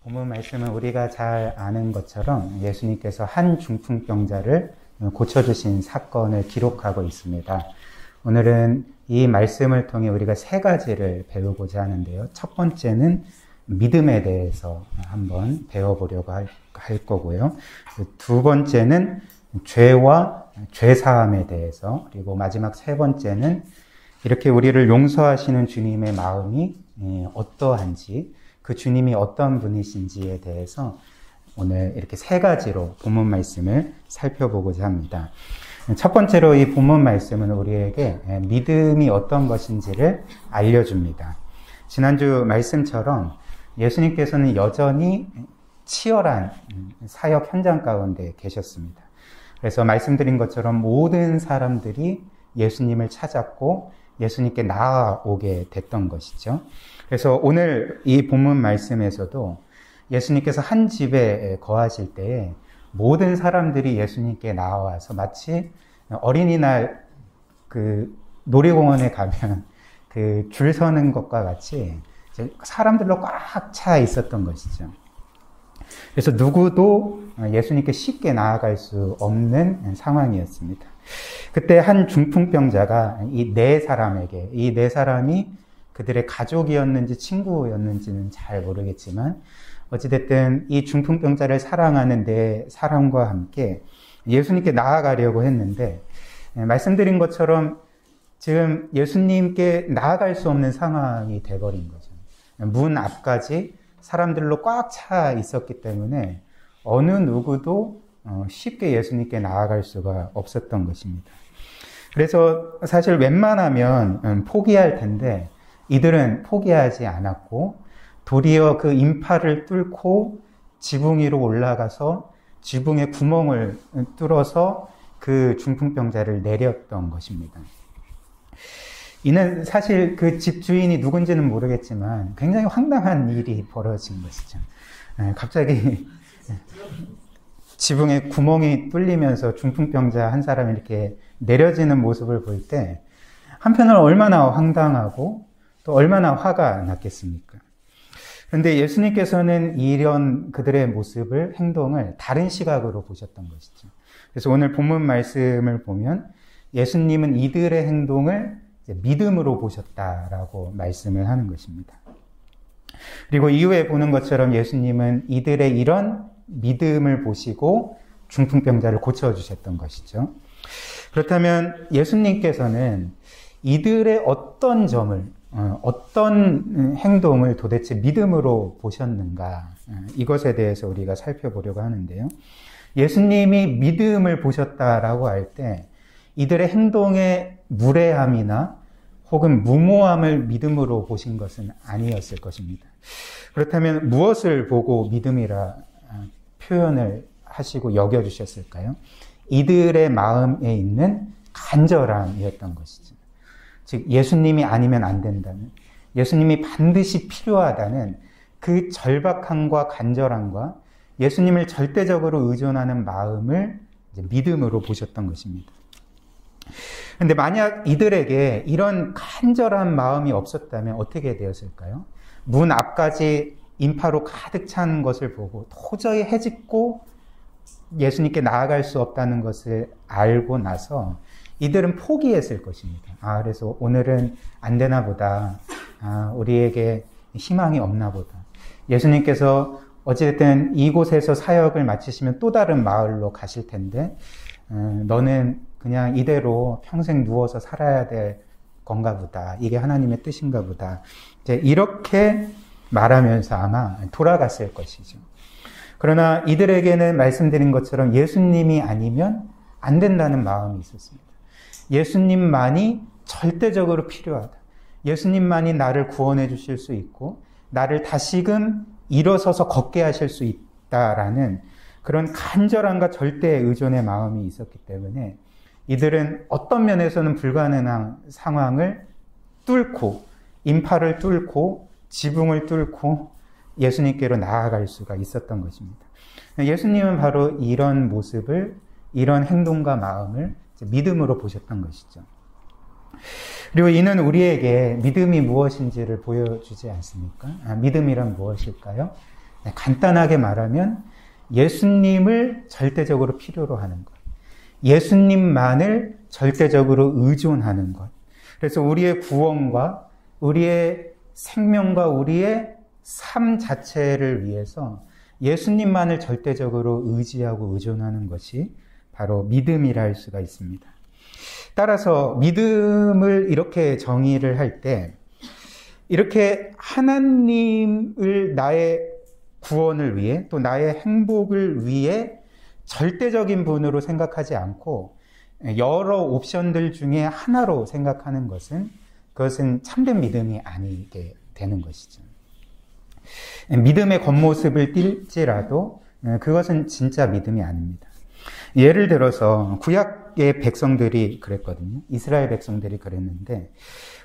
본문 말씀은 우리가 잘 아는 것처럼 예수님께서 한 중풍병자를 고쳐주신 사건을 기록하고 있습니다. 오늘은 이 말씀을 통해 우리가 세 가지를 배우고자 하는데요. 첫 번째는 믿음에 대해서 한번 배워보려고 할 거고요. 두 번째는 죄와 죄사함에 대해서, 그리고 마지막 세 번째는 이렇게 우리를 용서하시는 주님의 마음이 어떠한지, 그 주님이 어떤 분이신지에 대해서 오늘 이렇게 세 가지로 본문 말씀을 살펴보고자 합니다. 첫 번째로 이 본문 말씀은 우리에게 믿음이 어떤 것인지를 알려줍니다. 지난주 말씀처럼 예수님께서는 여전히 치열한 사역 현장 가운데 계셨습니다. 그래서 말씀드린 것처럼 모든 사람들이 예수님을 찾았고 예수님께 나아오게 됐던 것이죠. 그래서 오늘 이 본문 말씀에서도 예수님께서 한 집에 거하실 때에 모든 사람들이 예수님께 나와서 마치 어린이날 그 놀이공원에 가면 그 줄 서는 것과 같이 사람들로 꽉 차 있었던 것이죠. 그래서 누구도 예수님께 쉽게 나아갈 수 없는 상황이었습니다. 그때 한 중풍병자가 이 네 사람이 그들의 가족이었는지 친구였는지는 잘 모르겠지만 어찌됐든 이 중풍병자를 사랑하는 네 사람과 함께 예수님께 나아가려고 했는데, 말씀드린 것처럼 지금 예수님께 나아갈 수 없는 상황이 돼버린 거죠. 문 앞까지 사람들로 꽉 차 있었기 때문에 어느 누구도 쉽게 예수님께 나아갈 수가 없었던 것입니다. 그래서 사실 웬만하면 포기할 텐데 이들은 포기하지 않았고 도리어 그 인파를 뚫고 지붕 위로 올라가서 지붕에 구멍을 뚫어서 그 중풍병자를 내렸던 것입니다. 이는 사실 그 집 주인이 누군지는 모르겠지만 굉장히 황당한 일이 벌어진 것이죠. 갑자기 지붕에 구멍이 뚫리면서 중풍병자 한 사람이 이렇게 내려지는 모습을 볼 때 한편으로 얼마나 황당하고 또 얼마나 화가 났겠습니까? 그런데 예수님께서는 이런 그들의 모습을, 행동을 다른 시각으로 보셨던 것이죠. 그래서 오늘 본문 말씀을 보면 예수님은 이들의 행동을 믿음으로 보셨다라고 말씀을 하는 것입니다. 그리고 이후에 보는 것처럼 예수님은 이들의 이런 믿음을 보시고 중풍병자를 고쳐주셨던 것이죠. 그렇다면 예수님께서는 이들의 어떤 점을, 어떤 행동을 도대체 믿음으로 보셨는가, 이것에 대해서 우리가 살펴보려고 하는데요. 예수님이 믿음을 보셨다라고 할 때 이들의 행동의 무례함이나 혹은 무모함을 믿음으로 보신 것은 아니었을 것입니다. 그렇다면 무엇을 보고 믿음이라 표현을 하시고 여겨주셨을까요? 이들의 마음에 있는 간절함이었던 것이죠. 즉 예수님이 아니면 안 된다는, 예수님이 반드시 필요하다는 그 절박함과 간절함과 예수님을 절대적으로 의존하는 마음을 믿음으로 보셨던 것입니다. 그런데 만약 이들에게 이런 간절한 마음이 없었다면 어떻게 되었을까요? 문 앞까지 인파로 가득 찬 것을 보고 도저히 해집고 예수님께 나아갈 수 없다는 것을 알고 나서 이들은 포기했을 것입니다. 그래서 오늘은 안 되나 보다. 우리에게 희망이 없나 보다. 예수님께서 어쨌든 이곳에서 사역을 마치시면 또 다른 마을로 가실 텐데 너는 그냥 이대로 평생 누워서 살아야 될 건가 보다. 이게 하나님의 뜻인가 보다. 이제 이렇게 말하면서 아마 돌아갔을 것이죠. 그러나 이들에게는 말씀드린 것처럼 예수님이 아니면 안 된다는 마음이 있었습니다. 예수님만이 절대적으로 필요하다. 예수님만이 나를 구원해 주실 수 있고 나를 다시금 일어서서 걷게 하실 수 있다라는 그런 간절함과 절대 의존의 마음이 있었기 때문에 이들은 어떤 면에서는 불가능한 상황을 뚫고 인파를 뚫고 지붕을 뚫고 예수님께로 나아갈 수가 있었던 것입니다. 예수님은 바로 이런 모습을, 이런 행동과 마음을 믿음으로 보셨던 것이죠. 그리고 이는 우리에게 믿음이 무엇인지를 보여주지 않습니까? 믿음이란 무엇일까요? 간단하게 말하면 예수님을 절대적으로 필요로 하는 것. 예수님만을 절대적으로 의존하는 것. 그래서 우리의 구원과 우리의 생명과 우리의 삶 자체를 위해서 예수님만을 절대적으로 의지하고 의존하는 것이 바로 믿음이라 할 수가 있습니다. 따라서 믿음을 이렇게 정의를 할 때 이렇게 하나님을 나의 구원을 위해 또 나의 행복을 위해 절대적인 분으로 생각하지 않고 여러 옵션들 중에 하나로 생각하는 것은 그것은 참된 믿음이 아니게 되는 것이죠. 믿음의 겉모습을 띌지라도 그것은 진짜 믿음이 아닙니다. 예를 들어서 구약의 백성들이 그랬거든요. 이스라엘 백성들이 그랬는데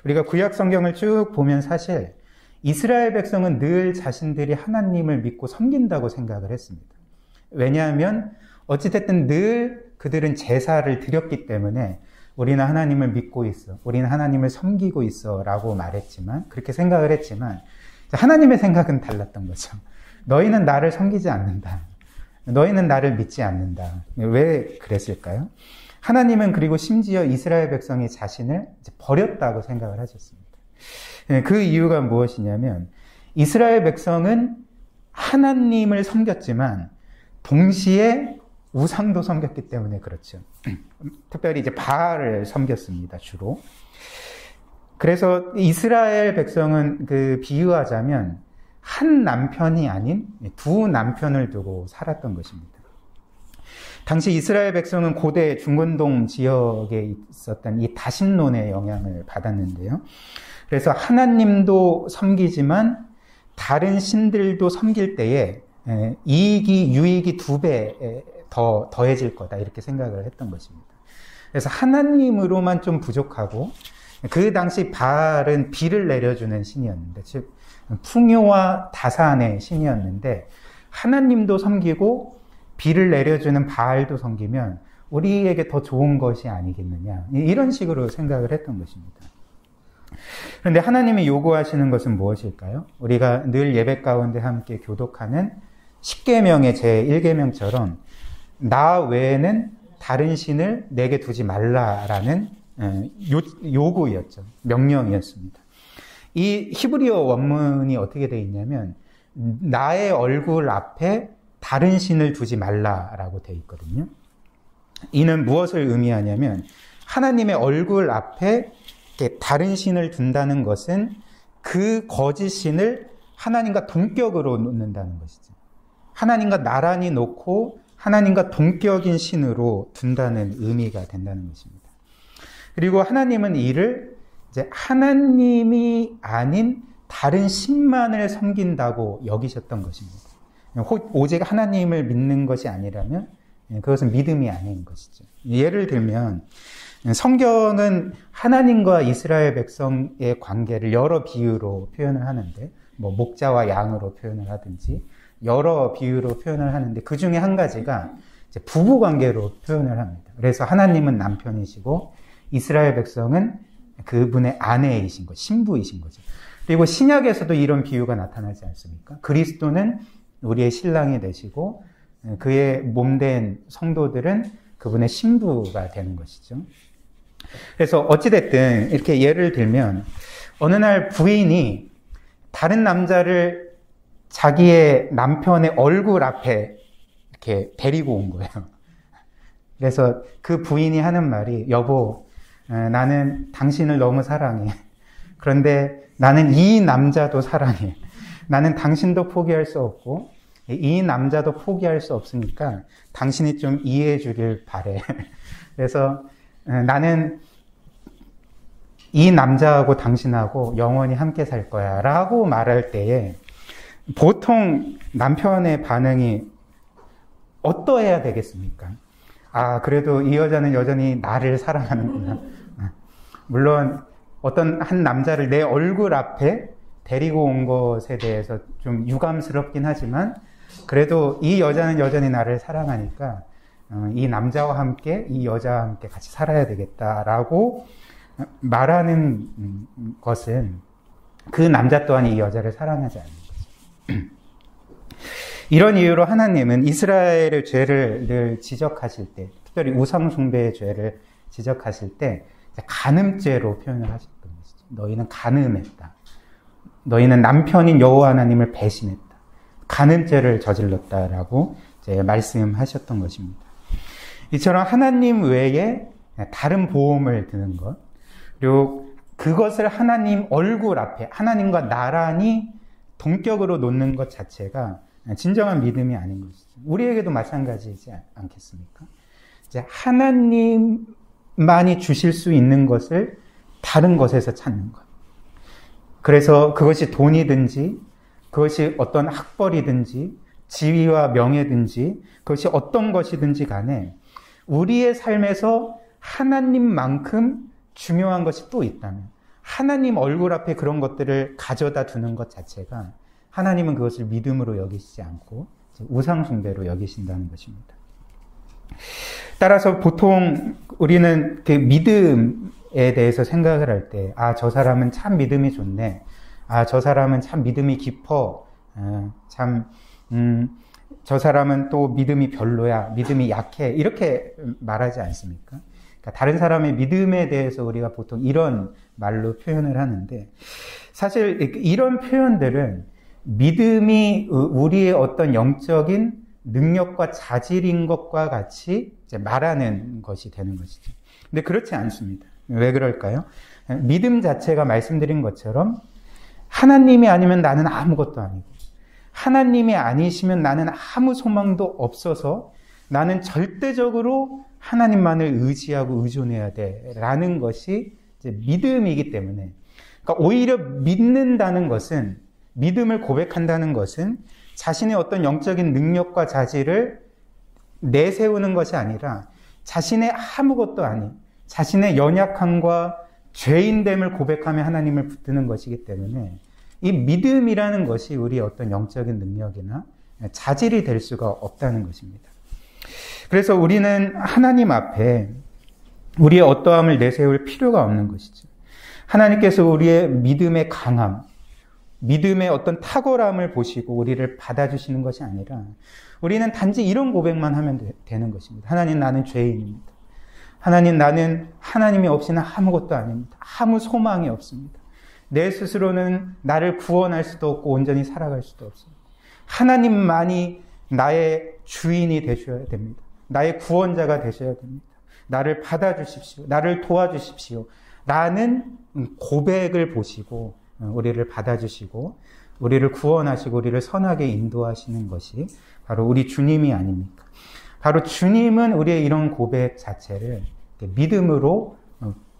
우리가 구약 성경을 쭉 보면 사실 이스라엘 백성은 늘 자신들이 하나님을 믿고 섬긴다고 생각을 했습니다. 왜냐하면 어찌됐든 늘 그들은 제사를 드렸기 때문에 우리는 하나님을 믿고 있어, 우리는 하나님을 섬기고 있어 라고 말했지만, 그렇게 생각을 했지만 하나님의 생각은 달랐던 거죠. 너희는 나를 섬기지 않는다. 너희는 나를 믿지 않는다. 왜 그랬을까요? 하나님은 그리고 심지어 이스라엘 백성이 자신을 버렸다고 생각을 하셨습니다. 그 이유가 무엇이냐면 이스라엘 백성은 하나님을 섬겼지만 동시에 우상도 섬겼기 때문에 그렇죠. 특별히 이제 바알을 섬겼습니다, 주로. 그래서 이스라엘 백성은 비유하자면 한 남편이 아닌 두 남편을 두고 살았던 것입니다. 당시 이스라엘 백성은 고대 중근동 지역에 있었던 이 다신론의 영향을 받았는데요. 그래서 하나님도 섬기지만 다른 신들도 섬길 때에 유익이 2배 더 더해질 거다 이렇게 생각을 했던 것입니다. 그래서 하나님으로만 좀 부족하고 그 당시 바알은 비를 내려주는 신이었는데 즉 풍요와 다산의 신이었는데 하나님도 섬기고 비를 내려주는 바알도 섬기면 우리에게 더 좋은 것이 아니겠느냐 이런 식으로 생각을 했던 것입니다. 그런데 하나님이 요구하시는 것은 무엇일까요? 우리가 늘 예배 가운데 함께 교독하는 십계명의 제1계명처럼 나 외에는 다른 신을 내게 두지 말라라는 요구였죠. 명령이었습니다. 이 히브리어 원문이 어떻게 되어 있냐면 나의 얼굴 앞에 다른 신을 두지 말라라고 되어 있거든요. 이는 무엇을 의미하냐면 하나님의 얼굴 앞에 다른 신을 둔다는 것은 그 거짓 신을 하나님과 동격으로 놓는다는 것이죠. 하나님과 나란히 놓고 하나님과 동격인 신으로 둔다는 의미가 된다는 것입니다. 그리고 하나님은 이를 이제 하나님이 아닌 다른 신만을 섬긴다고 여기셨던 것입니다. 오직 하나님을 믿는 것이 아니라면 그것은 믿음이 아닌 것이죠. 예를 들면 성경은 하나님과 이스라엘 백성의 관계를 여러 비유로 표현을 하는데 목자와 양으로 표현을 하든지 여러 비유로 표현을 하는데 그 중에 한 가지가 이제 부부 관계로 표현을 합니다. 그래서 하나님은 남편이시고 이스라엘 백성은 그분의 아내이신 것, 신부이신 거죠. 그리고 신약에서도 이런 비유가 나타나지 않습니까? 그리스도는 우리의 신랑이 되시고 그의 몸된 성도들은 그분의 신부가 되는 것이죠. 그래서 어찌됐든 이렇게 예를 들면 어느 날 부인이 다른 남자를 자기의 남편의 얼굴 앞에 이렇게 데리고 온 거예요. 그래서 그 부인이 하는 말이 여보, 나는 당신을 너무 사랑해. 그런데 나는 이 남자도 사랑해. 나는 당신도 포기할 수 없고 이 남자도 포기할 수 없으니까 당신이 좀 이해해 주길 바래. 그래서 나는 이 남자하고 당신하고 영원히 함께 살 거야 라고 말할 때에 보통 남편의 반응이 어떠해야 되겠습니까? 아, 그래도 이 여자는 여전히 나를 사랑하는구나. 물론 어떤 한 남자를 내 얼굴 앞에 데리고 온 것에 대해서 좀 유감스럽긴 하지만 그래도 이 여자는 여전히 나를 사랑하니까 이 남자와 함께 이 여자와 함께 같이 살아야 되겠다라고 말하는 것은 그 남자 또한 이 여자를 사랑하지 않는 거죠. 이런 이유로 하나님은 이스라엘의 죄를 늘 지적하실 때, 특별히 우상숭배의 죄를 지적하실 때 간음죄로 표현을 하셨던 것이죠. 너희는 간음했다. 너희는 남편인 여호와 하나님을 배신했다. 간음죄를 저질렀다라고 이제 말씀하셨던 것입니다. 이처럼 하나님 외에 다른 보험을 드는 것, 그리고 그것을 하나님 얼굴 앞에 하나님과 나란히 동격으로 놓는 것 자체가 진정한 믿음이 아닌 것이죠. 우리에게도 마찬가지이지 않겠습니까? 이제 하나님만이 주실 수 있는 것을 다른 것에서 찾는 것. 그래서 그것이 돈이든지, 그것이 어떤 학벌이든지, 지위와 명예든지, 그것이 어떤 것이든지 간에 우리의 삶에서 하나님만큼 중요한 것이 또 있다면, 하나님 얼굴 앞에 그런 것들을 가져다 두는 것 자체가 하나님은 그것을 믿음으로 여기시지 않고 우상숭배로 여기신다는 것입니다. 따라서 보통 우리는 그 믿음에 대해서 생각을 할 때, 아, 저 사람은 참 믿음이 좋네. 아, 저 사람은 참 믿음이 깊어. 저 사람은 또 믿음이 별로야. 믿음이 약해. 이렇게 말하지 않습니까? 그러니까 다른 사람의 믿음에 대해서 우리가 보통 이런 말로 표현을 하는데, 사실 이런 표현들은 믿음이 우리의 어떤 영적인 능력과 자질인 것과 같이 이제 말하는 것이 되는 것이죠. 근데 그렇지 않습니다. 왜 그럴까요? 믿음 자체가 말씀드린 것처럼 하나님이 아니면 나는 아무것도 아니고, 하나님이 아니시면 나는 아무 소망도 없어서 나는 절대적으로 하나님만을 의지하고 의존해야 돼라는 것이 이제 믿음이기 때문에, 그러니까 오히려 믿는다는 것은, 믿음을 고백한다는 것은 자신의 어떤 영적인 능력과 자질을 내세우는 것이 아니라 자신의 아무것도 아닌 자신의 연약함과 죄인됨을 고백하며 하나님을 붙드는 것이기 때문에 이 믿음이라는 것이 우리의 어떤 영적인 능력이나 자질이 될 수가 없다는 것입니다. 그래서 우리는 하나님 앞에 우리의 어떠함을 내세울 필요가 없는 것이죠. 하나님께서 우리의 믿음의 강함, 믿음의 어떤 탁월함을 보시고 우리를 받아주시는 것이 아니라 우리는 단지 이런 고백만 하면 되는 것입니다. 하나님, 나는 죄인입니다. 하나님, 나는 하나님이 없이는 아무것도 아닙니다. 아무 소망이 없습니다. 내 스스로는 나를 구원할 수도 없고 온전히 살아갈 수도 없습니다. 하나님만이 나의 주인이 되셔야 됩니다. 나의 구원자가 되셔야 됩니다. 나를 받아주십시오. 나를 도와주십시오. 라는 고백을 보시고 우리를 받아주시고 우리를 구원하시고 우리를 선하게 인도하시는 것이 바로 우리 주님이 아닙니까? 바로 주님은 우리의 이런 고백 자체를 믿음으로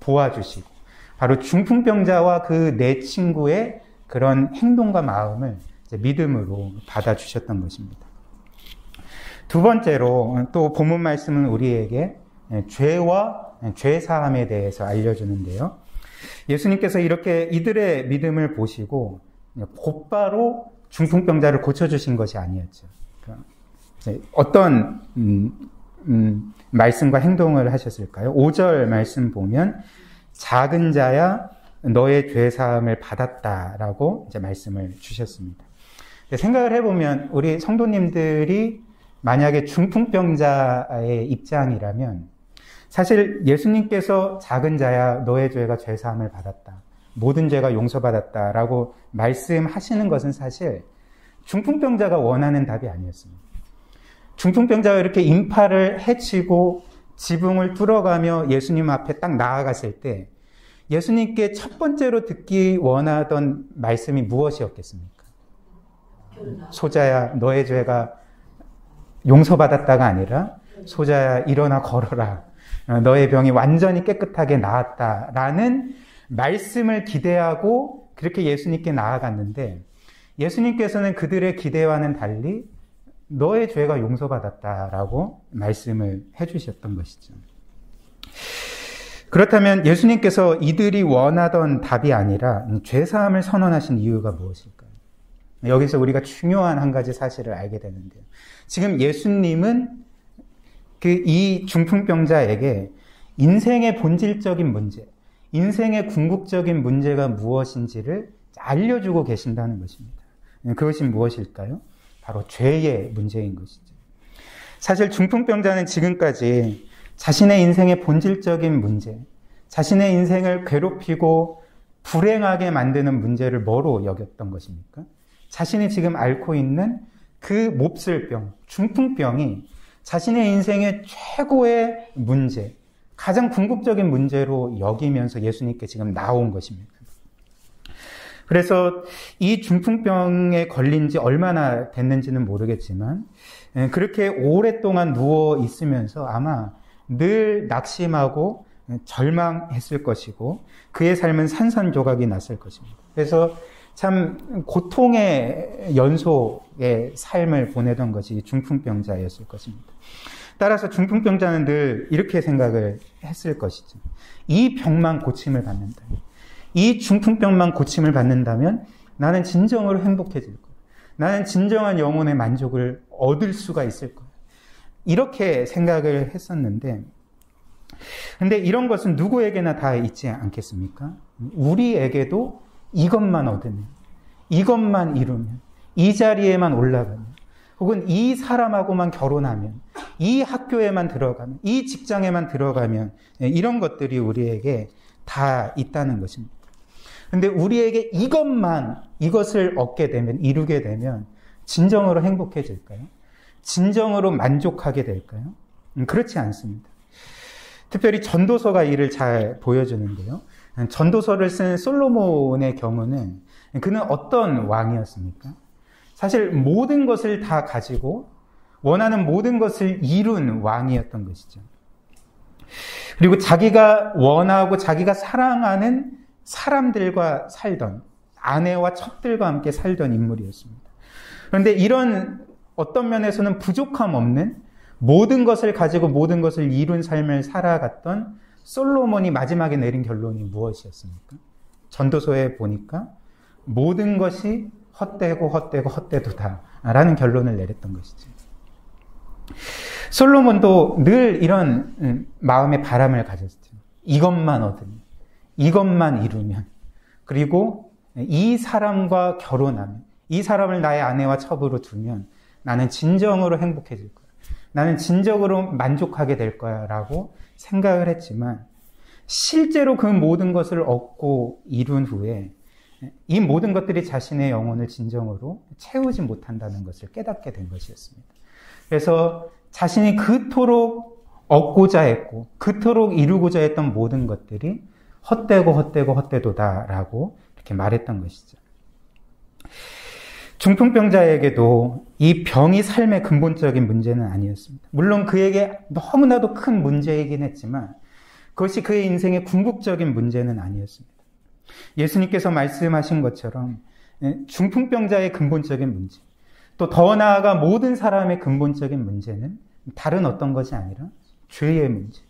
도와주시고 바로 중풍병자와 그 내 친구의 그런 행동과 마음을 믿음으로 받아주셨던 것입니다. 두 번째로 또 본문 말씀은 우리에게 죄와 죄사함에 대해서 알려주는데요. 예수님께서 이렇게 이들의 믿음을 보시고 곧바로 중풍병자를 고쳐주신 것이 아니었죠. 어떤 말씀과 행동을 하셨을까요? 5절 말씀 보면 작은 자야 너의 죄사함을 받았다라고 이제 말씀을 주셨습니다. 생각을 해보면 우리 성도님들이 만약에 중풍병자의 입장이라면 사실 예수님께서 작은 자야 너의 죄가 죄사함을 받았다. 모든 죄가 용서받았다라고 말씀하시는 것은 사실 중풍병자가 원하는 답이 아니었습니다. 중풍병자가 이렇게 인파를 해치고 지붕을 뚫어가며 예수님 앞에 딱 나아갔을 때 예수님께 첫 번째로 듣기 원하던 말씀이 무엇이었겠습니까? 소자야 너의 죄가 용서받았다가 아니라 소자야 일어나 걸어라. 너의 병이 완전히 깨끗하게 나았다라는 말씀을 기대하고 그렇게 예수님께 나아갔는데 예수님께서는 그들의 기대와는 달리 너의 죄가 용서받았다라고 말씀을 해주셨던 것이죠. 그렇다면 예수님께서 이들이 원하던 답이 아니라 죄사함을 선언하신 이유가 무엇일까요? 여기서 우리가 중요한 한 가지 사실을 알게 되는데요. 지금 예수님은 이 중풍병자에게 인생의 본질적인 문제, 인생의 궁극적인 문제가 무엇인지를 알려주고 계신다는 것입니다. 그것이 무엇일까요? 바로 죄의 문제인 것이죠. 사실 중풍병자는 지금까지 자신의 인생의 본질적인 문제, 자신의 인생을 괴롭히고 불행하게 만드는 문제를 뭐로 여겼던 것입니까? 자신이 지금 앓고 있는 그 몹쓸 병, 중풍병이 자신의 인생의 최고의 문제, 가장 궁극적인 문제로 여기면서 예수님께 지금 나온 것입니다. 그래서 이 중풍병에 걸린 지 얼마나 됐는지는 모르겠지만 그렇게 오랫동안 누워 있으면서 아마 늘 낙심하고 절망했을 것이고 그의 삶은 산산조각이 났을 것입니다. 그래서 참 고통의 연속의 삶을 보내던 것이 중풍병자였을 것입니다. 따라서 중풍병자는 늘 이렇게 생각을 했을 것이죠. 이 병만 고침을 받는다면, 이 중풍병만 고침을 받는다면 나는 진정으로 행복해질 거야. 나는 진정한 영혼의 만족을 얻을 수가 있을 거야. 이렇게 생각을 했었는데, 근데 이런 것은 누구에게나 다 있지 않겠습니까? 우리에게도 이것만 얻으면, 이것만 이루면, 이 자리에만 올라가면, 혹은 이 사람하고만 결혼하면, 이 학교에만 들어가면, 이 직장에만 들어가면, 이런 것들이 우리에게 다 있다는 것입니다. 근데 우리에게 이것을 얻게 되면, 이루게 되면, 진정으로 행복해질까요? 진정으로 만족하게 될까요? 그렇지 않습니다. 특별히 전도서가 이를 잘 보여주는데요. 전도서를 쓴 솔로몬의 경우는 그는 어떤 왕이었습니까? 사실 모든 것을 다 가지고 원하는 모든 것을 이룬 왕이었던 것이죠. 그리고 자기가 원하고 자기가 사랑하는 사람들과 살던, 아내와 첩들과 함께 살던 인물이었습니다. 그런데 이런 어떤 면에서는 부족함 없는 모든 것을 가지고 모든 것을 이룬 삶을 살아갔던 솔로몬이 마지막에 내린 결론이 무엇이었습니까? 전도서에 보니까 모든 것이 헛되고 헛되고 헛되도다 라는 결론을 내렸던 것이죠. 솔로몬도 늘 이런 마음의 바람을 가졌죠. 이것만 얻으면, 이것만 이루면, 그리고 이 사람과 결혼하면, 이 사람을 나의 아내와 첩으로 두면 나는 진정으로 행복해질 거야. 나는 진정으로 만족하게 될 거야 라고 생각을 했지만 실제로 그 모든 것을 얻고 이룬 후에 이 모든 것들이 자신의 영혼을 진정으로 채우지 못한다는 것을 깨닫게 된 것이었습니다. 그래서 자신이 그토록 얻고자 했고 그토록 이루고자 했던 모든 것들이 헛되고 헛되고 헛되도다라고 이렇게 말했던 것이죠. 중풍병자에게도 이 병이 삶의 근본적인 문제는 아니었습니다. 물론 그에게 너무나도 큰 문제이긴 했지만 그것이 그의 인생의 궁극적인 문제는 아니었습니다. 예수님께서 말씀하신 것처럼 중풍병자의 근본적인 문제, 또 더 나아가 모든 사람의 근본적인 문제는 다른 어떤 것이 아니라 죄의 문제,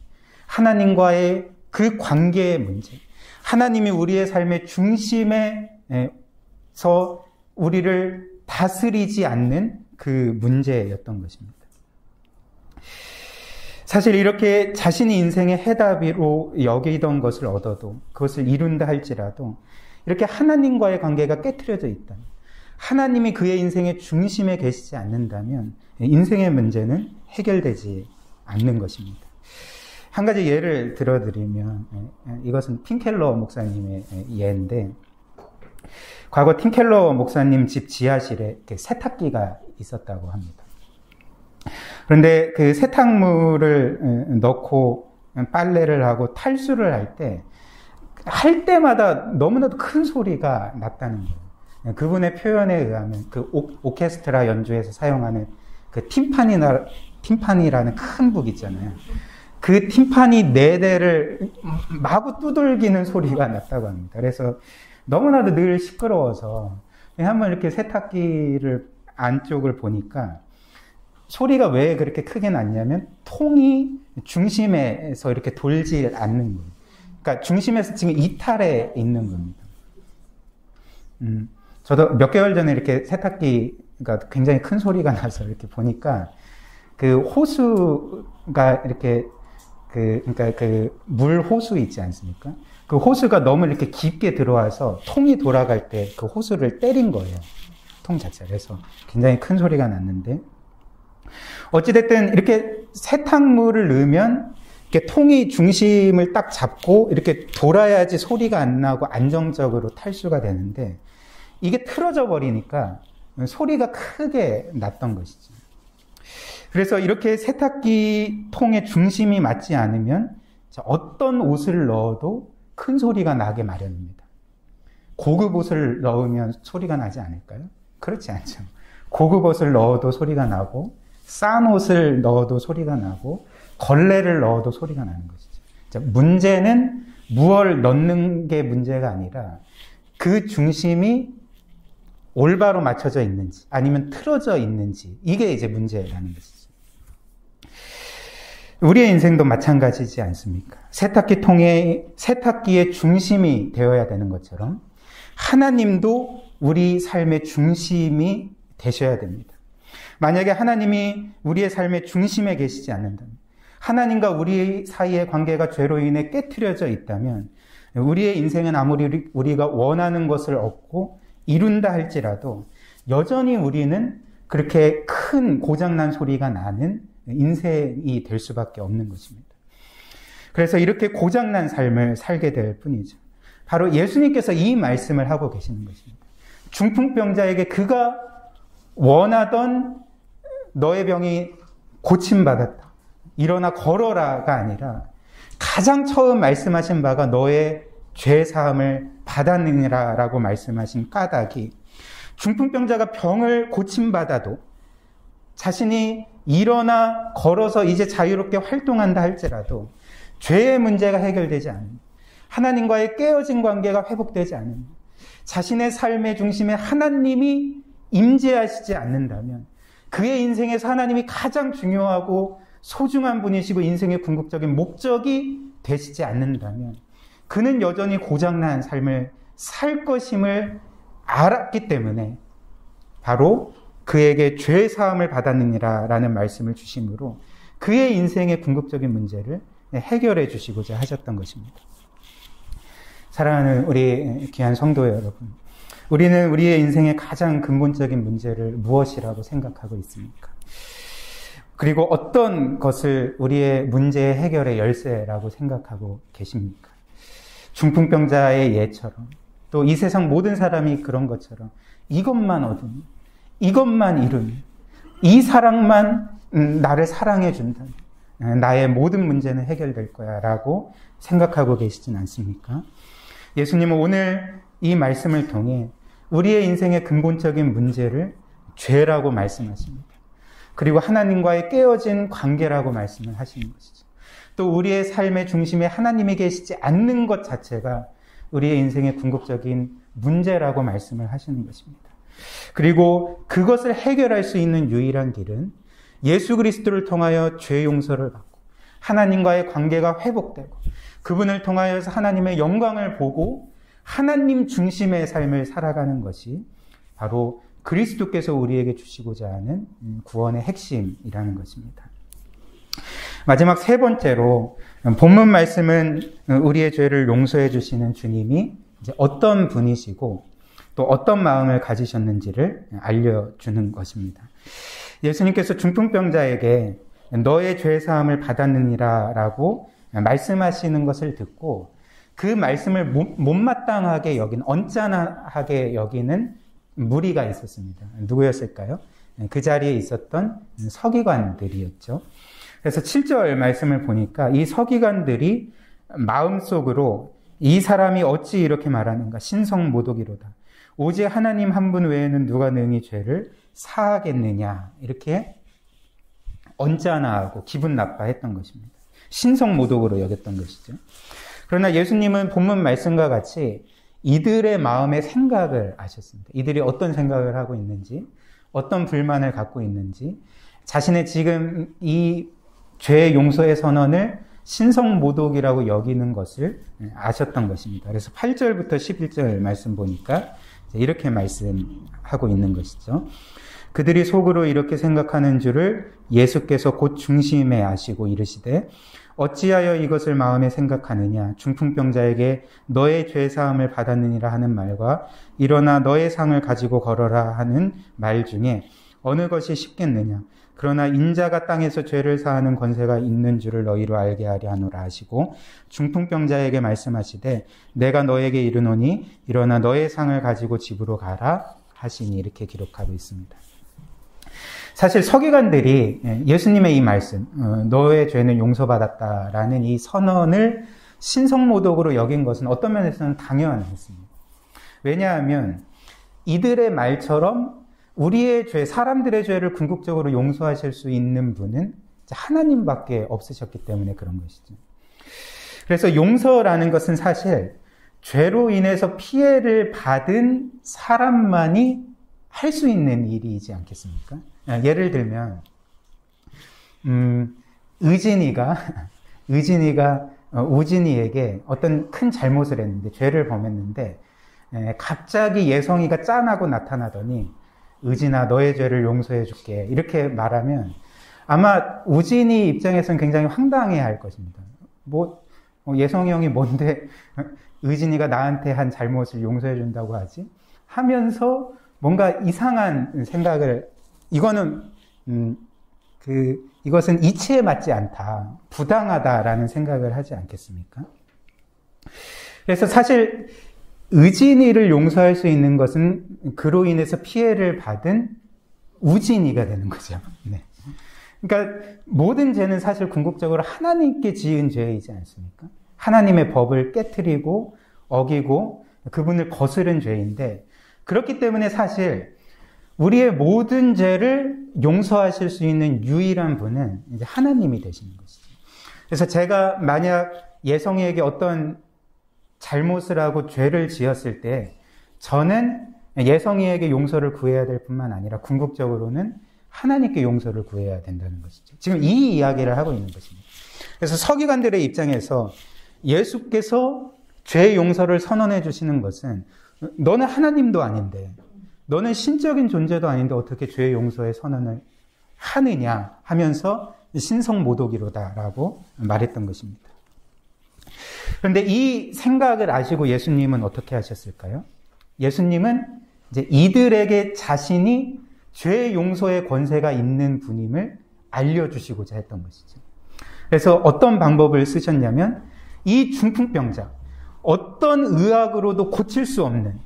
하나님과의 그 관계의 문제, 하나님이 우리의 삶의 중심에서 우리를 다스리지 않는 그 문제였던 것입니다. 사실 이렇게 자신이 인생의 해답으로 여기던 것을 얻어도 그것을 이룬다 할지라도 이렇게 하나님과의 관계가 깨트려져 있다. 하나님이 그의 인생의 중심에 계시지 않는다면 인생의 문제는 해결되지 않는 것입니다. 한 가지 예를 들어드리면 이것은 팀켈러 목사님의 예인데 과거 팀켈러 목사님 집 지하실에 이렇게 세탁기가 있었다고 합니다. 그런데 그 세탁물을 넣고 빨래를 하고 탈수를 할 때마다 너무나도 큰 소리가 났다는 거예요. 그분의 표현에 의하면 그 오케스트라 연주에서 사용하는 그 팀파니라는 큰 북 있잖아요. 그 팀파니 4대를 마구 두들기는 소리가 났다고 합니다. 그래서 너무나도 늘 시끄러워서 한번 이렇게 세탁기를 안쪽을 보니까 소리가 왜 그렇게 크게 났냐면 통이 중심에서 이렇게 돌지 않는 거예요. 그러니까 중심에서 지금 이탈해 있는 겁니다. 저도 몇 개월 전에 이렇게 세탁기가 굉장히 큰 소리가 나서 이렇게 보니까 그 호수가 이렇게 그러니까 그 물 호수 있지 않습니까? 그 호수가 너무 이렇게 깊게 들어와서 통이 돌아갈 때 그 호수를 때린 거예요. 통 자체가. 그래서 굉장히 큰 소리가 났는데, 어찌됐든 이렇게 세탁물을 넣으면 이렇게 통이 중심을 딱 잡고 이렇게 돌아야지 소리가 안 나고 안정적으로 탈수가 되는데, 이게 틀어져 버리니까 소리가 크게 났던 것이죠. 그래서 이렇게 세탁기 통의 중심이 맞지 않으면 어떤 옷을 넣어도 큰 소리가 나게 마련입니다. 고급 옷을 넣으면 소리가 나지 않을까요? 그렇지 않죠. 고급 옷을 넣어도 소리가 나고, 싼 옷을 넣어도 소리가 나고, 걸레를 넣어도 소리가 나는 것이죠. 문제는 무엇을 넣는 게 문제가 아니라 그 중심이 올바로 맞춰져 있는지 아니면 틀어져 있는지, 이게 이제 문제라는 것이죠. 우리의 인생도 마찬가지지 않습니까? 세탁기의 중심이 되어야 되는 것처럼 하나님도 우리 삶의 중심이 되셔야 됩니다. 만약에 하나님이 우리의 삶의 중심에 계시지 않는다면, 하나님과 우리 사이의 관계가 죄로 인해 깨트려져 있다면, 우리의 인생은 아무리 우리가 원하는 것을 얻고 이룬다 할지라도 여전히 우리는 그렇게 큰 고장난 소리가 나는 인생이 될 수밖에 없는 것입니다. 그래서 이렇게 고장난 삶을 살게 될 뿐이죠. 바로 예수님께서 이 말씀을 하고 계시는 것입니다. 중풍병자에게 그가 원하던 너의 병이 고침받았다, 일어나 걸어라가 아니라 가장 처음 말씀하신 바가 너의 죄사함을 받았느니라 라고 말씀하신 까닭이, 중풍병자가 병을 고침받아도 자신이 일어나 걸어서 이제 자유롭게 활동한다 할지라도 죄의 문제가 해결되지 않는, 하나님과의 깨어진 관계가 회복되지 않는, 자신의 삶의 중심에 하나님이 임재하시지 않는다면, 그의 인생에서 하나님이 가장 중요하고 소중한 분이시고 인생의 궁극적인 목적이 되시지 않는다면 그는 여전히 고장난 삶을 살 것임을 알았기 때문에 바로 그에게 죄 사함을 받았느니라 라는 말씀을 주심으로 그의 인생의 궁극적인 문제를 해결해 주시고자 하셨던 것입니다. 사랑하는 우리 귀한 성도 여러분, 우리는 우리의 인생의 가장 근본적인 문제를 무엇이라고 생각하고 있습니까? 그리고 어떤 것을 우리의 문제 해결의 열쇠라고 생각하고 계십니까? 중풍병자의 예처럼, 또 이 세상 모든 사람이 그런 것처럼 이것만 얻으면, 이것만 이루면, 이 사랑만 나를 사랑해 준다면 나의 모든 문제는 해결될 거야 라고 생각하고 계시진 않습니까? 예수님은 오늘 이 말씀을 통해 우리의 인생의 근본적인 문제를 죄라고 말씀하십니다. 그리고 하나님과의 깨어진 관계라고 말씀을 하시는 것이죠. 또 우리의 삶의 중심에 하나님이 계시지 않는 것 자체가 우리의 인생의 궁극적인 문제라고 말씀을 하시는 것입니다. 그리고 그것을 해결할 수 있는 유일한 길은 예수 그리스도를 통하여 죄 용서를 받고 하나님과의 관계가 회복되고 그분을 통하여서 하나님의 영광을 보고 하나님 중심의 삶을 살아가는 것이 바로 그리스도께서 우리에게 주시고자 하는 구원의 핵심이라는 것입니다. 마지막 세 번째로, 본문 말씀은 우리의 죄를 용서해 주시는 주님이 이제 어떤 분이시고 또 어떤 마음을 가지셨는지를 알려주는 것입니다. 예수님께서 중풍병자에게 너의 죄 사함을 받았느니라 라고 말씀하시는 것을 듣고 그 말씀을 못마땅하게 여긴, 언짢아하게 여기는 무리가 있었습니다. 누구였을까요? 그 자리에 있었던 서기관들이었죠. 그래서 7절 말씀을 보니까 이 서기관들이 마음속으로 이 사람이 어찌 이렇게 말하는가, 신성모독이로다. 오직 하나님 한 분 외에는 누가 능히 죄를 사하겠느냐, 이렇게 언짢아하고 기분 나빠했던 것입니다. 신성모독으로 여겼던 것이죠. 그러나 예수님은 본문 말씀과 같이 이들의 마음의 생각을 아셨습니다. 이들이 어떤 생각을 하고 있는지, 어떤 불만을 갖고 있는지, 자신의 지금 이 죄 용서의 선언을 신성모독이라고 여기는 것을 아셨던 것입니다. 그래서 8절부터 11절 말씀 보니까 이렇게 말씀하고 있는 것이죠. 그들이 속으로 이렇게 생각하는 줄을 예수께서 곧 중심에 아시고 이르시되 어찌하여 이것을 마음에 생각하느냐? 중풍병자에게 너의 죄사함을 받았느니라 하는 말과 일어나 너의 상을 가지고 걸어라 하는 말 중에 어느 것이 쉽겠느냐? 그러나 인자가 땅에서 죄를 사하는 권세가 있는 줄을 너희로 알게 하려 하노라 하시고 중풍병자에게 말씀하시되 내가 너에게 이르노니 일어나 너의 상을 가지고 집으로 가라 하시니 이렇게 기록하고 있습니다. 사실 서기관들이 예수님의 이 말씀, 너의 죄는 용서받았다라는 이 선언을 신성모독으로 여긴 것은 어떤 면에서는 당연했습니다. 왜냐하면 이들의 말처럼 우리의 죄, 사람들의 죄를 궁극적으로 용서하실 수 있는 분은 하나님밖에 없으셨기 때문에 그런 것이죠. 그래서 용서라는 것은 사실 죄로 인해서 피해를 받은 사람만이 할 수 있는 일이지 않겠습니까? 예를 들면 의진이가 우진이에게 어떤 큰 잘못을 했는데, 죄를 범했는데 갑자기 예성이가 짠하고 나타나더니 의진아 너의 죄를 용서해 줄게 이렇게 말하면 아마 우진이 입장에서는 굉장히 황당해할 것입니다. 예성이 형이 뭔데 의진이가 나한테 한 잘못을 용서해 준다고 하지? 하면서 뭔가 이상한 생각을, 이것은 이치에 맞지 않다, 부당하다라는 생각을 하지 않겠습니까? 그래서 사실 의진이를 용서할 수 있는 것은 그로 인해서 피해를 받은 우진이가 되는 거죠. 네. 그러니까 모든 죄는 사실 궁극적으로 하나님께 지은 죄이지 않습니까? 하나님의 법을 깨트리고 어기고 그분을 거스른 죄인데, 그렇기 때문에 사실 우리의 모든 죄를 용서하실 수 있는 유일한 분은 이제 하나님이 되시는 것이죠. 그래서 제가 만약 예성이에게 어떤 잘못을 하고 죄를 지었을 때 저는 예성이에게 용서를 구해야 될 뿐만 아니라 궁극적으로는 하나님께 용서를 구해야 된다는 것이죠. 지금 이 이야기를 하고 있는 것입니다. 그래서 서기관들의 입장에서 예수께서 죄 용서를 선언해 주시는 것은 너는 하나님도 아닌데, 너는 신적인 존재도 아닌데 어떻게 죄 용서의 선언을 하느냐 하면서 신성모독이로다라고 말했던 것입니다. 그런데 이 생각을 아시고 예수님은 어떻게 하셨을까요? 예수님은 이제 이들에게 자신이 죄 용서의 권세가 있는 분임을 알려주시고자 했던 것이죠. 그래서 어떤 방법을 쓰셨냐면, 이 중풍병자, 어떤 의학으로도 고칠 수 없는,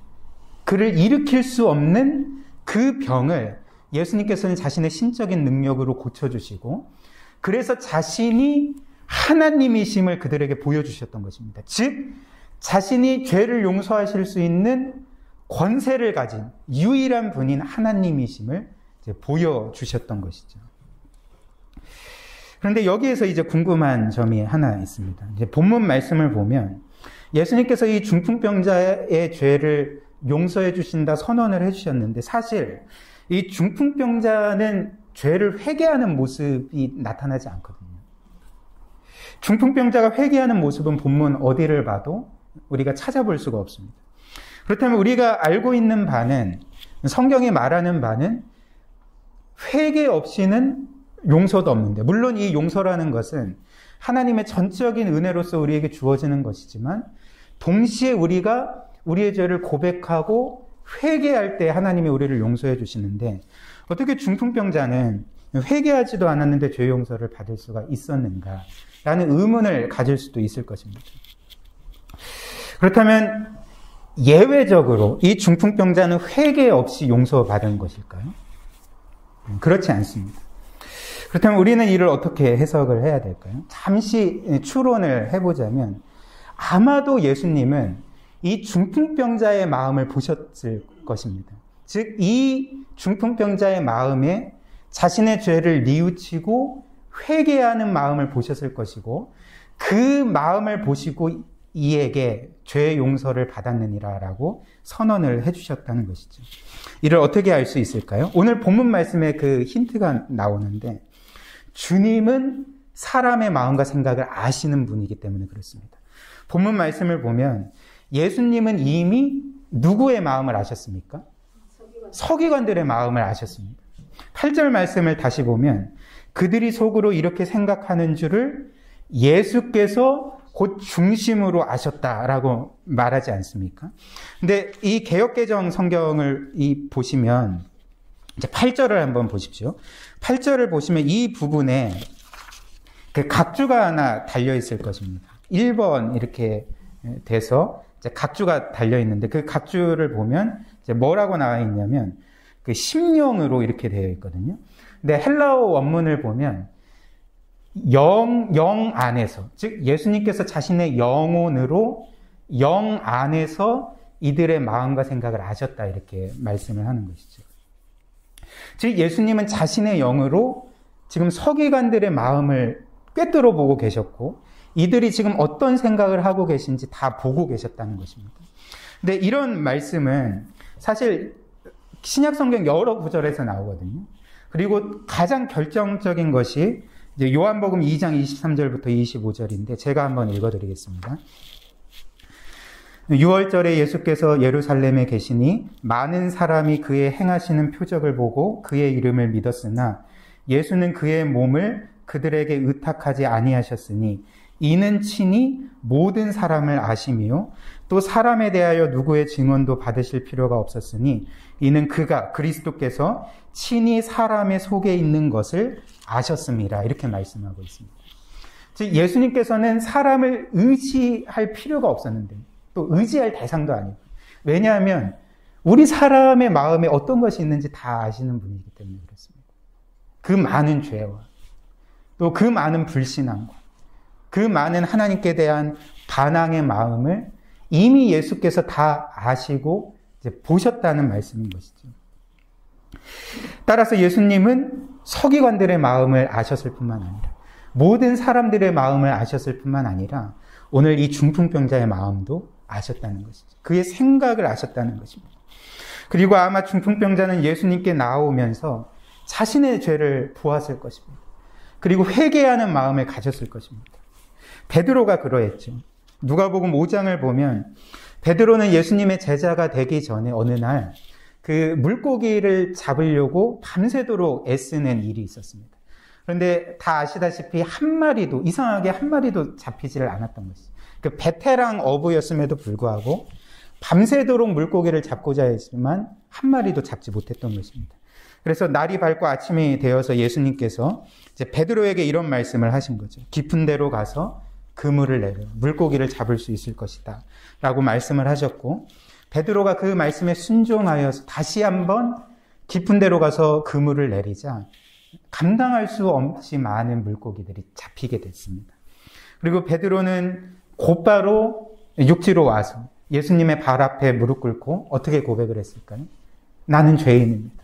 그를 일으킬 수 없는 그 병을 예수님께서는 자신의 신적인 능력으로 고쳐주시고, 그래서 자신이 하나님이심을 그들에게 보여주셨던 것입니다. 즉, 자신이 죄를 용서하실 수 있는 권세를 가진 유일한 분인 하나님이심을 이제 보여주셨던 것이죠. 그런데 여기에서 이제 궁금한 점이 하나 있습니다. 이제 본문 말씀을 보면 예수님께서 이 중풍병자의 죄를 용서해 주신다 선언을 해 주셨는데, 사실 이 중풍병자는 죄를 회개하는 모습이 나타나지 않거든요. 중풍병자가 회개하는 모습은 본문 어디를 봐도 우리가 찾아볼 수가 없습니다. 그렇다면 우리가 알고 있는 바는, 성경이 말하는 바는 회개 없이는 용서도 없는데, 물론 이 용서라는 것은 하나님의 전적인 은혜로서 우리에게 주어지는 것이지만 동시에 우리가 우리의 죄를 고백하고 회개할 때 하나님이 우리를 용서해 주시는데, 어떻게 중풍병자는 회개하지도 않았는데 죄 용서를 받을 수가 있었는가 라는 의문을 가질 수도 있을 것입니다. 그렇다면 예외적으로 이 중풍병자는 회개 없이 용서받은 것일까요? 그렇지 않습니다. 그렇다면 우리는 이를 어떻게 해석을 해야 될까요? 잠시 추론을 해보자면, 아마도 예수님은 이 중풍병자의 마음을 보셨을 것입니다. 즉, 이 중풍병자의 마음에 자신의 죄를 뉘우치고 회개하는 마음을 보셨을 것이고, 그 마음을 보시고 이에게 죄 용서를 받았느니라라고 선언을 해주셨다는 것이죠. 이를 어떻게 알 수 있을까요? 오늘 본문 말씀에 그 힌트가 나오는데, 주님은 사람의 마음과 생각을 아시는 분이기 때문에 그렇습니다. 본문 말씀을 보면 예수님은 이미 누구의 마음을 아셨습니까? 서기관들의 마음을 아셨습니다. 8절 말씀을 다시 보면 그들이 속으로 이렇게 생각하는 줄을 예수께서 곧 중심으로 아셨다라고 말하지 않습니까? 근데 이 개역개정 성경을 보시면 이제 8절을 한번 보십시오. 8절을 보시면 이 부분에 그 각주가 하나 달려 있을 것입니다. 1번 이렇게 돼서 이제 각주가 달려 있는데 그 각주를 보면 이제 뭐라고 나와 있냐면 그 심령으로 이렇게 되어 있거든요. 근데 헬라어 원문을 보면 영 안에서, 즉 예수님께서 자신의 영혼으로 영 안에서 이들의 마음과 생각을 아셨다 이렇게 말씀을 하는 것이죠. 즉 예수님은 자신의 영으로 지금 서기관들의 마음을 꿰뚫어 보고 계셨고 이들이 지금 어떤 생각을 하고 계신지 다 보고 계셨다는 것입니다. 근데 이런 말씀은 사실 신약 성경 여러 구절에서 나오거든요. 그리고 가장 결정적인 것이 이제 요한복음 2장 23절부터 25절인데 제가 한번 읽어드리겠습니다. 6월절에 예수께서 예루살렘에 계시니 많은 사람이 그의 행하시는 표적을 보고 그의 이름을 믿었으나 예수는 그의 몸을 그들에게 의탁하지 아니하셨으니 이는 친히 모든 사람을 아심이요 또 사람에 대하여 누구의 증언도 받으실 필요가 없었으니 이는 그가 그리스도께서 친히 사람의 속에 있는 것을 아셨습니다. 이렇게 말씀하고 있습니다. 즉 예수님께서는 사람을 의지할 필요가 없었는데 또 의지할 대상도 아니고 왜냐하면 우리 사람의 마음에 어떤 것이 있는지 다 아시는 분이기 때문에 그렇습니다. 그 많은 죄와 또 그 많은 불신앙과 그 많은 하나님께 대한 반항의 마음을 이미 예수께서 다 아시고 이제 보셨다는 말씀인 것이죠. 따라서 예수님은 서기관들의 마음을 아셨을 뿐만 아니라 모든 사람들의 마음을 아셨을 뿐만 아니라 오늘 이 중풍병자의 마음도 아셨다는 것이죠. 그의 생각을 아셨다는 것입니다. 그리고 아마 중풍병자는 예수님께 나오면서 자신의 죄를 보았을 것입니다. 그리고 회개하는 마음을 가졌을 것입니다. 베드로가 그러했죠. 누가복음 5장을 보면 베드로는 예수님의 제자가 되기 전에 어느 날 그 물고기를 잡으려고 밤새도록 애쓰는 일이 있었습니다. 그런데 다 아시다시피 이상하게 한 마리도 잡히지를 않았던 것이죠. 그 베테랑 어부였음에도 불구하고 밤새도록 물고기를 잡고자 했지만 한 마리도 잡지 못했던 것입니다. 그래서 날이 밝고 아침이 되어서 예수님께서 이제 베드로에게 이런 말씀을 하신 거죠. 깊은 데로 가서 그물을 내려 물고기를 잡을 수 있을 것이다 라고 말씀을 하셨고 베드로가 그 말씀에 순종하여서 다시 한번 깊은 데로 가서 그물을 내리자 감당할 수 없이 많은 물고기들이 잡히게 됐습니다. 그리고 베드로는 곧바로 육지로 와서 예수님의 발 앞에 무릎 꿇고 어떻게 고백을 했을까요? 나는 죄인입니다.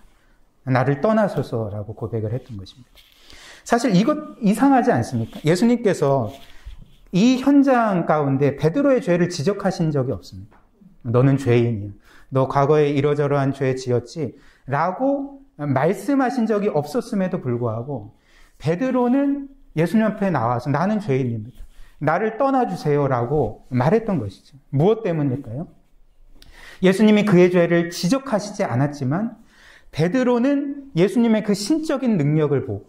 나를 떠나소서라고 고백을 했던 것입니다. 사실 이것 이상하지 않습니까? 예수님께서 이 현장 가운데 베드로의 죄를 지적하신 적이 없습니다. 너는 죄인이야. 너 과거에 이러저러한 죄 지었지? 라고 말씀하신 적이 없었음에도 불구하고 베드로는 예수님 앞에 나와서 나는 죄인입니다. 나를 떠나주세요 라고 말했던 것이죠. 무엇 때문일까요? 예수님이 그의 죄를 지적하시지 않았지만 베드로는 예수님의 그 신적인 능력을 보고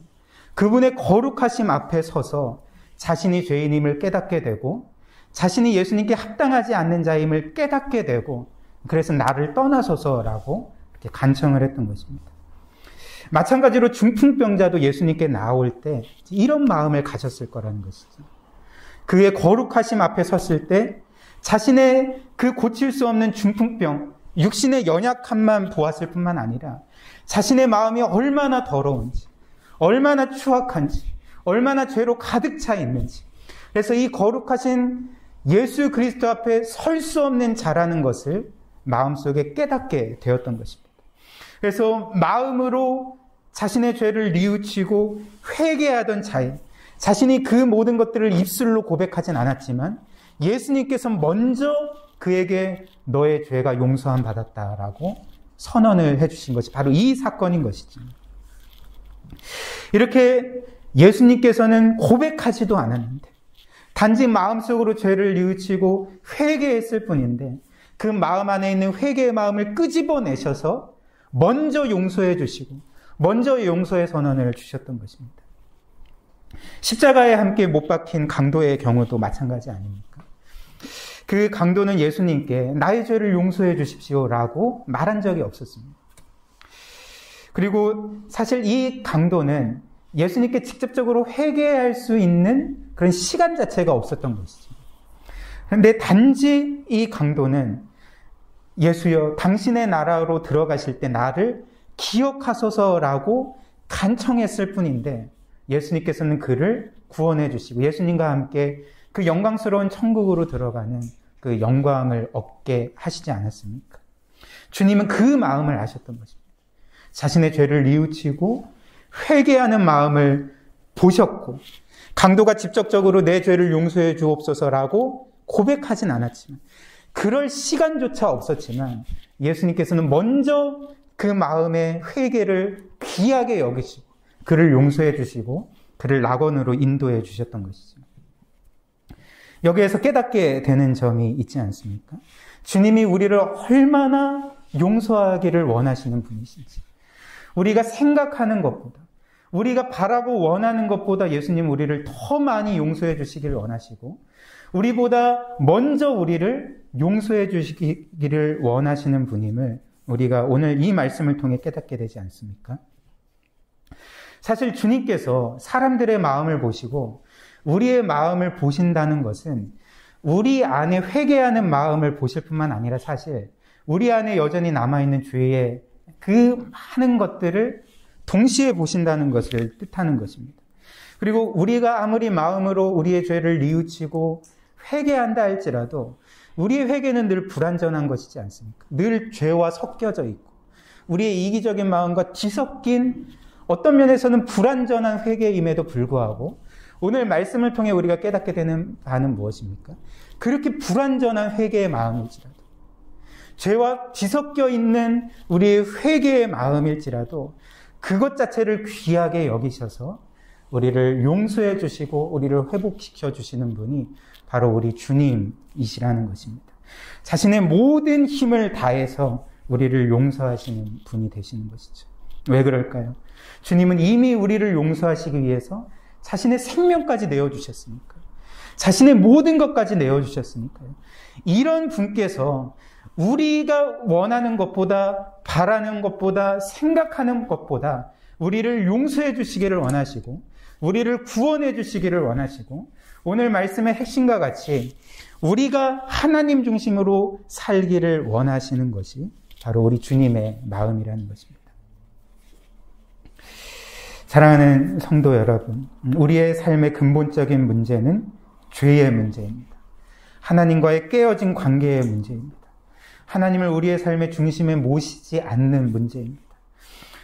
그분의 거룩하심 앞에 서서 자신이 죄인임을 깨닫게 되고 자신이 예수님께 합당하지 않는 자임을 깨닫게 되고 그래서 나를 떠나소서라고 이렇게 간청을 했던 것입니다. 마찬가지로 중풍병자도 예수님께 나올 때 이런 마음을 가졌을 거라는 것이죠. 그의 거룩하심 앞에 섰을 때 자신의 그 고칠 수 없는 중풍병, 육신의 연약함만 보았을 뿐만 아니라 자신의 마음이 얼마나 더러운지, 얼마나 추악한지, 얼마나 죄로 가득 차 있는지 그래서 이 거룩하신 예수 그리스도 앞에 설 수 없는 자라는 것을 마음속에 깨닫게 되었던 것입니다. 그래서 마음으로 자신의 죄를 뉘우치고 회개하던 자인 자신이 그 모든 것들을 입술로 고백하진 않았지만 예수님께서 먼저 그에게 너의 죄가 용서함 받았다라고 선언을 해주신 것이 바로 이 사건인 것이죠. 이렇게 예수님께서는 고백하지도 않았는데 단지 마음속으로 죄를 뉘우치고 회개했을 뿐인데 그 마음 안에 있는 회개의 마음을 끄집어내셔서 먼저 용서해 주시고 먼저 용서의 선언을 주셨던 것입니다. 십자가에 함께 못 박힌 강도의 경우도 마찬가지 아닙니까? 그 강도는 예수님께 나의 죄를 용서해 주십시오라고 말한 적이 없었습니다. 그리고 사실 이 강도는 예수님께 직접적으로 회개할 수 있는 그런 시간 자체가 없었던 것이죠. 그런데 단지 이 강도는 예수여 당신의 나라로 들어가실 때 나를 기억하소서라고 간청했을 뿐인데 예수님께서는 그를 구원해 주시고 예수님과 함께 그 영광스러운 천국으로 들어가는 그 영광을 얻게 하시지 않았습니까? 주님은 그 마음을 아셨던 것입니다. 자신의 죄를 뉘우치고 회개하는 마음을 보셨고 강도가 직접적으로 내 죄를 용서해 주옵소서라고 고백하진 않았지만 그럴 시간조차 없었지만 예수님께서는 먼저 그 마음의 회개를 귀하게 여기시고 그를 용서해 주시고 그를 낙원으로 인도해 주셨던 것이죠. 여기에서 깨닫게 되는 점이 있지 않습니까? 주님이 우리를 얼마나 용서하기를 원하시는 분이신지 우리가 생각하는 것보다 우리가 바라고 원하는 것보다 예수님 우리를 더 많이 용서해 주시기를 원하시고 우리보다 먼저 우리를 용서해 주시기를 원하시는 분임을 우리가 오늘 이 말씀을 통해 깨닫게 되지 않습니까? 사실 주님께서 사람들의 마음을 보시고 우리의 마음을 보신다는 것은 우리 안에 회개하는 마음을 보실 뿐만 아니라 사실 우리 안에 여전히 남아있는 죄의 그 많은 것들을 동시에 보신다는 것을 뜻하는 것입니다. 그리고 우리가 아무리 마음으로 우리의 죄를 뉘우치고 회개한다 할지라도 우리의 회개는 늘 불완전한 것이지 않습니까? 늘 죄와 섞여져 있고 우리의 이기적인 마음과 뒤섞인 어떤 면에서는 불완전한 회개임에도 불구하고 오늘 말씀을 통해 우리가 깨닫게 되는 바는 무엇입니까? 그렇게 불완전한 회개의 마음일지라도 죄와 뒤섞여 있는 우리의 회개의 마음일지라도 그것 자체를 귀하게 여기셔서 우리를 용서해 주시고 우리를 회복시켜 주시는 분이 바로 우리 주님이시라는 것입니다. 자신의 모든 힘을 다해서 우리를 용서하시는 분이 되시는 것이죠. 왜 그럴까요? 주님은 이미 우리를 용서하시기 위해서 자신의 생명까지 내어주셨으니까요. 자신의 모든 것까지 내어주셨으니까요. 이런 분께서 우리가 원하는 것보다 바라는 것보다 생각하는 것보다 우리를 용서해 주시기를 원하시고 우리를 구원해 주시기를 원하시고 오늘 말씀의 핵심과 같이 우리가 하나님 중심으로 살기를 원하시는 것이 바로 우리 주님의 마음이라는 것입니다. 사랑하는 성도 여러분, 우리의 삶의 근본적인 문제는 죄의 문제입니다. 하나님과의 깨어진 관계의 문제입니다. 하나님을 우리의 삶의 중심에 모시지 않는 문제입니다.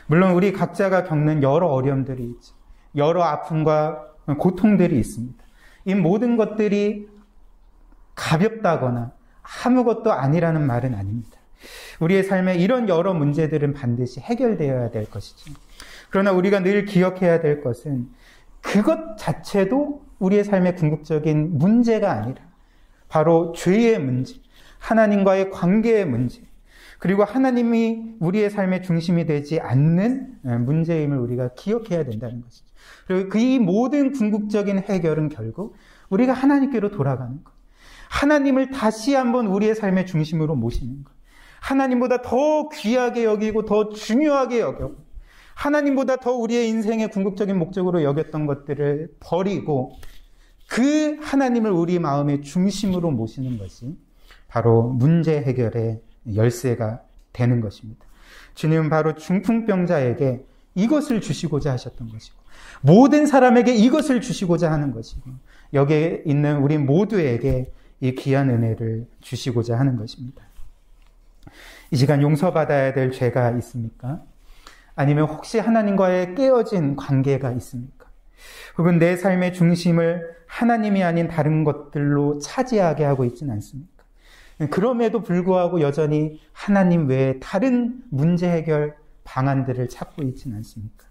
물론 우리 각자가 겪는 여러 어려움들이 있죠. 여러 아픔과 고통들이 있습니다. 이 모든 것들이 가볍다거나 아무것도 아니라는 말은 아닙니다. 우리의 삶에 이런 여러 문제들은 반드시 해결되어야 될 것이죠. 그러나 우리가 늘 기억해야 될 것은 그것 자체도 우리의 삶의 궁극적인 문제가 아니라 바로 죄의 문제, 하나님과의 관계의 문제, 그리고 하나님이 우리의 삶의 중심이 되지 않는 문제임을 우리가 기억해야 된다는 것이죠. 그리고 그 이 모든 궁극적인 해결은 결국 우리가 하나님께로 돌아가는 것. 하나님을 다시 한번 우리의 삶의 중심으로 모시는 것. 하나님보다 더 귀하게 여기고 더 중요하게 여기고 하나님보다 더 우리의 인생의 궁극적인 목적으로 여겼던 것들을 버리고 그 하나님을 우리 마음의 중심으로 모시는 것이 바로 문제 해결의 열쇠가 되는 것입니다. 주님은 바로 중풍병자에게 이것을 주시고자 하셨던 것이고 모든 사람에게 이것을 주시고자 하는 것이고 여기에 있는 우리 모두에게 이 귀한 은혜를 주시고자 하는 것입니다. 이 시간 용서받아야 될 죄가 있습니까? 아니면 혹시 하나님과의 깨어진 관계가 있습니까? 혹은 내 삶의 중심을 하나님이 아닌 다른 것들로 차지하게 하고 있지는 않습니까? 그럼에도 불구하고 여전히 하나님 외에 다른 문제 해결 방안들을 찾고 있지는 않습니까?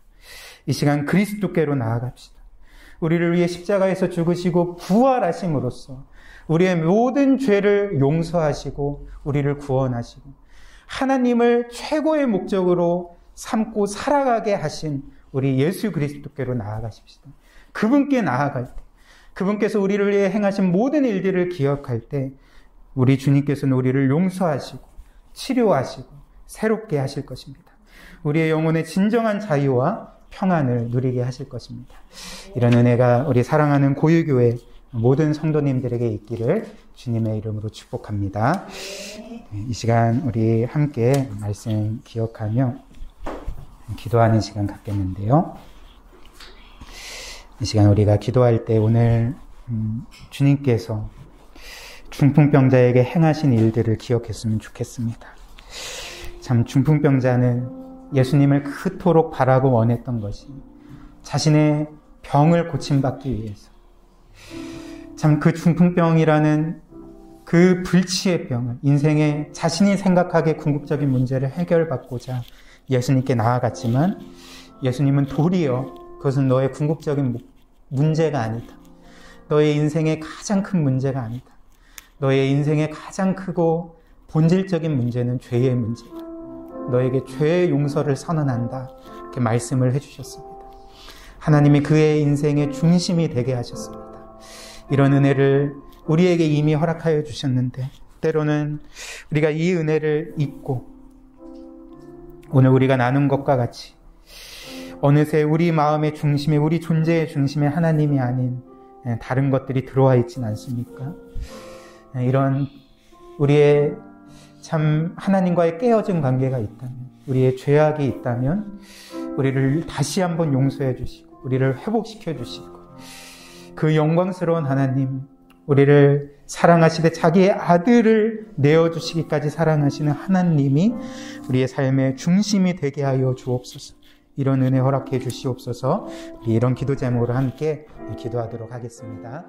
이 시간 그리스도께로 나아갑시다. 우리를 위해 십자가에서 죽으시고 부활하심으로써 우리의 모든 죄를 용서하시고 우리를 구원하시고 하나님을 최고의 목적으로 삼고 살아가게 하신 우리 예수 그리스도께로 나아가십시다. 그분께 나아갈 때, 그분께서 우리를 위해 행하신 모든 일들을 기억할 때 우리 주님께서는 우리를 용서하시고 치료하시고 새롭게 하실 것입니다. 우리의 영혼의 진정한 자유와 평안을 누리게 하실 것입니다. 이런 은혜가 우리 사랑하는 고유교회 모든 성도님들에게 있기를 주님의 이름으로 축복합니다. 이 시간 우리 함께 말씀 기억하며 기도하는 시간 갖겠는데요. 이 시간 우리가 기도할 때 오늘 주님께서 중풍병자에게 행하신 일들을 기억했으면 좋겠습니다. 참 중풍병자는 예수님을 그토록 바라고 원했던 것이 자신의 병을 고침받기 위해서, 참 그 중풍병이라는 그 불치의 병을, 인생에 자신이 생각하기에 궁극적인 문제를 해결받고자 예수님께 나아갔지만 예수님은 도리어 그것은 너의 궁극적인 문제가 아니다. 너의 인생의 가장 큰 문제가 아니다. 너의 인생의 가장 크고 본질적인 문제는 죄의 문제다. 너에게 죄의 용서를 선언한다. 이렇게 말씀을 해주셨습니다. 하나님이 그의 인생의 중심이 되게 하셨습니다. 이런 은혜를 우리에게 이미 허락하여 주셨는데 때로는 우리가 이 은혜를 잊고 오늘 우리가 나눈 것과 같이 어느새 우리 마음의 중심에, 우리 존재의 중심에 하나님이 아닌 다른 것들이 들어와 있진 않습니까? 이런 우리의 참 하나님과의 깨어진 관계가 있다면, 우리의 죄악이 있다면 우리를 다시 한번 용서해 주시고 우리를 회복시켜 주시고 그 영광스러운 하나님, 우리를 사랑하시되 자기의 아들을 내어주시기까지 사랑하시는 하나님이 우리의 삶의 중심이 되게 하여 주옵소서. 이런 은혜 허락해 주시옵소서. 우리 이런 기도 제목으로 함께 기도하도록 하겠습니다.